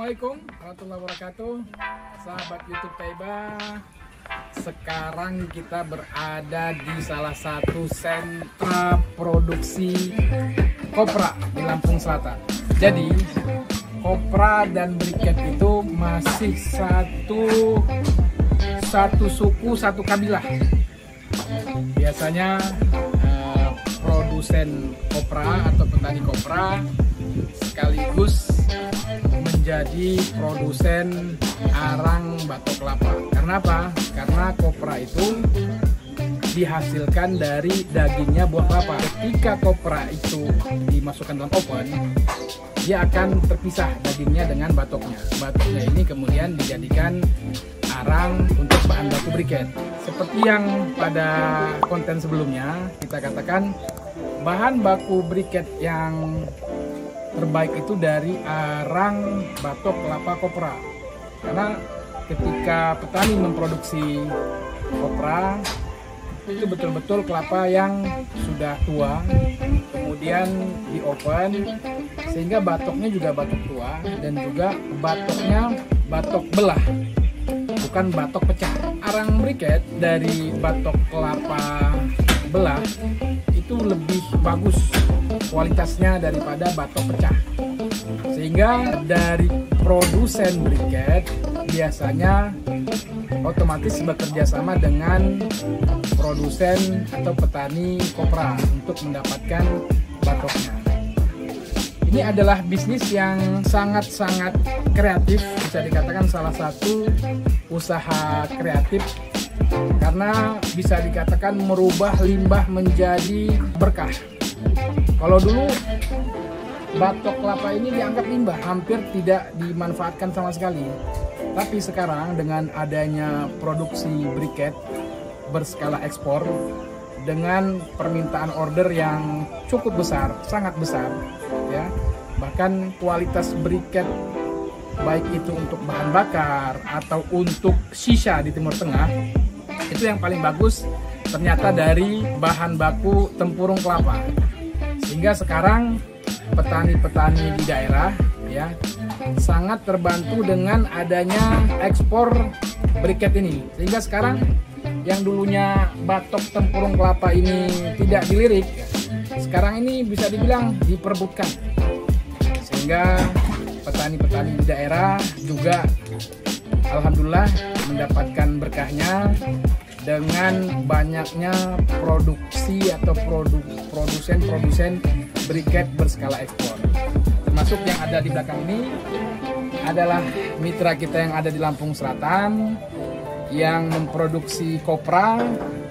Assalamualaikum warahmatullahi wabarakatuh, sahabat YouTube Taiba. Sekarang kita berada di salah satu sentra produksi kopra di Lampung Selatan. Jadi kopra dan briket itu masih satu suku, satu kabilah. Biasanya produsen kopra atau petani kopra sekaligus menjadi produsen arang batok kelapa. Karena apa? Karena kopra itu dihasilkan dari dagingnya buah kelapa. Ketika kopra itu dimasukkan dalam oven, dia akan terpisah dagingnya dengan batoknya. Batoknya ini kemudian dijadikan arang untuk bahan baku briket. Seperti yang pada konten sebelumnya kita katakan, bahan baku briket yang terbaik itu dari arang batok kelapa kopra. Karena ketika petani memproduksi kopra, itu betul-betul kelapa yang sudah tua, kemudian di oven, sehingga batoknya juga batok tua dan juga batoknya batok belah, bukan batok pecah. Arang briket dari batok kelapa belah itu lebih bagus kualitasnya daripada batok pecah, sehingga dari produsen briket biasanya otomatis bekerja sama dengan produsen atau petani kopra untuk mendapatkan batoknya. Ini adalah bisnis yang sangat-sangat kreatif, bisa dikatakan salah satu usaha kreatif, karena bisa dikatakan merubah limbah menjadi berkah. Kalau dulu batok kelapa ini dianggap limbah, hampir tidak dimanfaatkan sama sekali. Tapi sekarang dengan adanya produksi briket berskala ekspor dengan permintaan order yang cukup besar, sangat besar, ya. Bahkan kualitas briket baik itu untuk bahan bakar atau untuk sisa di Timur Tengah, itu yang paling bagus ternyata dari bahan baku tempurung kelapa. Sehingga sekarang petani-petani di daerah ya sangat terbantu dengan adanya ekspor briket ini. Sehingga sekarang yang dulunya batok tempurung kelapa ini tidak dilirik, sekarang ini bisa dibilang diperebutkan. Sehingga petani-petani di daerah juga alhamdulillah mendapatkan berkahnya dengan banyaknya produksi atau produsen briket berskala ekspor. Termasuk yang ada di belakang ini adalah mitra kita yang ada di Lampung Selatan yang memproduksi kopra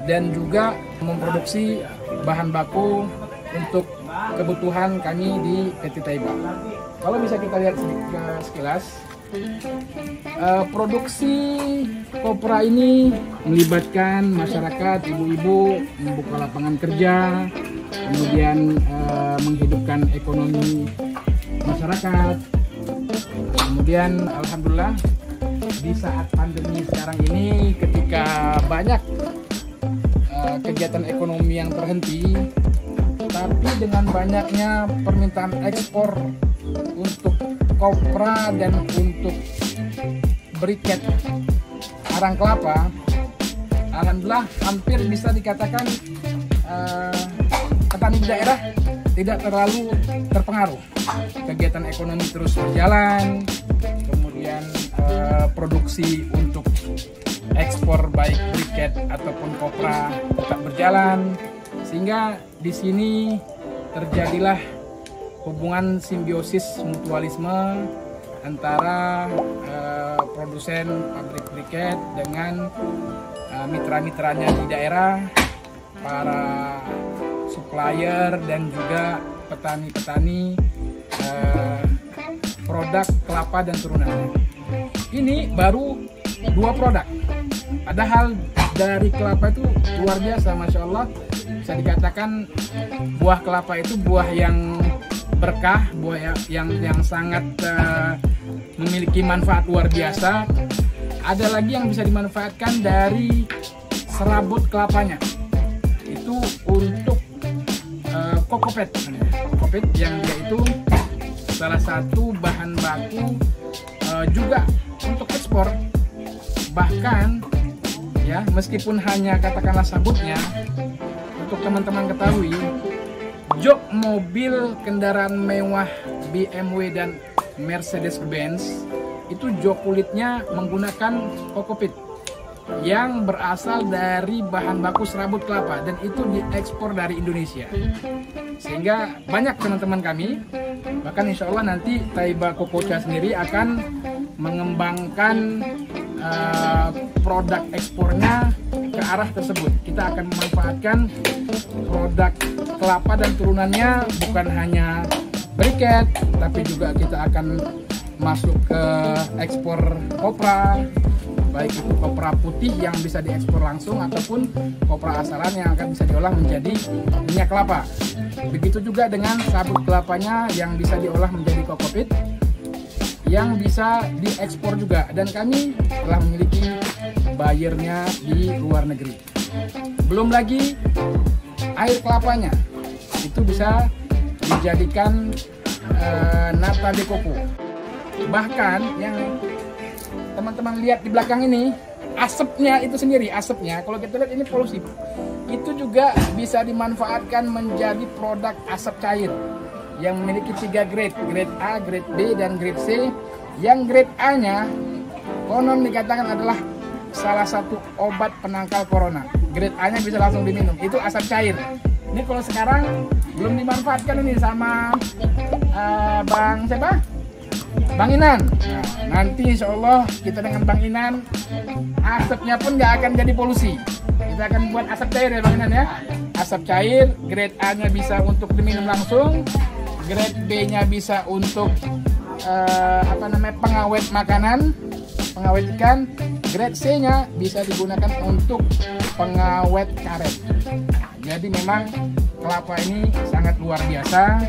dan juga memproduksi bahan baku untuk kebutuhan kami di PT Taiba. Kalau bisa kita lihat sekilas, produksi kopra ini melibatkan masyarakat, ibu-ibu membuka lapangan kerja, kemudian menghidupkan ekonomi masyarakat. Kemudian alhamdulillah di saat pandemi sekarang ini, ketika banyak kegiatan ekonomi yang terhenti, tapi dengan banyaknya permintaan ekspor untuk kopra dan untuk briket arang kelapa, alhamdulillah hampir bisa dikatakan petani di daerah tidak terlalu terpengaruh. Kegiatan ekonomi terus berjalan, kemudian produksi untuk ekspor baik briket ataupun kopra tetap berjalan, sehingga di sini terjadilah hubungan simbiosis mutualisme antara produsen pabrik briket dengan mitra-mitranya di daerah, para supplier dan juga petani-petani produk kelapa dan turunannya. Ini baru 2 produk, padahal dari kelapa itu luar biasa, Masya Allah. Bisa dikatakan buah kelapa itu buah yang berkah, buah yang sangat memiliki manfaat luar biasa. Ada lagi yang bisa dimanfaatkan dari serabut kelapanya, itu untuk kokopet yang dia itu salah satu bahan baku juga untuk ekspor. Bahkan ya, meskipun hanya katakanlah sabutnya, untuk teman-teman ketahui, jok mobil kendaraan mewah BMW dan Mercedes-Benz itu jok kulitnya menggunakan kokopit yang berasal dari bahan baku serabut kelapa, dan itu diekspor dari Indonesia. Sehingga banyak teman-teman kami, bahkan insya Allah nanti Taiba Kokocha sendiri akan mengembangkan produk ekspornya ke arah tersebut. Kita akan memanfaatkan produk kelapa dan turunannya, bukan hanya briket, tapi juga kita akan masuk ke ekspor kopra, baik itu kopra putih yang bisa diekspor langsung ataupun kopra asalan yang akan bisa diolah menjadi minyak kelapa. Begitu juga dengan sabut kelapanya yang bisa diolah menjadi kokopit yang bisa diekspor juga, dan kami telah memiliki buyernya di luar negeri. Belum lagi air kelapanya itu bisa dijadikan nata de coco. Bahkan yang teman-teman lihat di belakang ini, asapnya itu sendiri, asapnya kalau kita lihat ini polusi, itu juga bisa dimanfaatkan menjadi produk asap cair yang memiliki 3 grade, grade A, grade B, dan grade C. Yang grade A-nya konon dikatakan adalah salah satu obat penangkal corona. Grade A-nya bisa langsung diminum, itu asap cair. Ini kalau sekarang belum dimanfaatkan ini sama Bang siapa? Bang Inan. Nah, nanti insya Allah kita dengan Bang Inan, asapnya pun nggak akan jadi polusi. Kita akan buat asap cair ya Bang Inan ya. Asap cair, grade A-nya bisa untuk diminum langsung, grade B-nya bisa untuk pengawet makanan, pengawet ikan, grade C-nya bisa digunakan untuk pengawet karet. Jadi memang kelapa ini sangat luar biasa.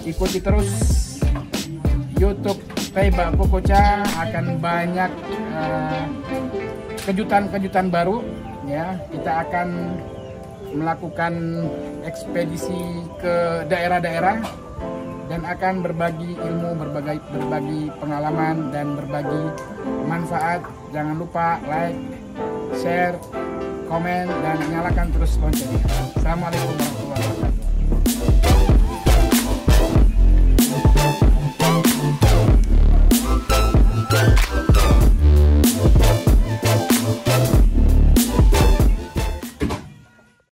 Ikuti terus YouTube Taiba Kokocha, akan banyak kejutan-kejutan baru ya. Kita akan melakukan ekspedisi ke daerah-daerah dan akan berbagi ilmu, berbagi pengalaman, dan berbagi manfaat. Jangan lupa like, share, komen, dan nyalakan terus loncengnya. Assalamualaikum warahmatullahi wabarakatuh.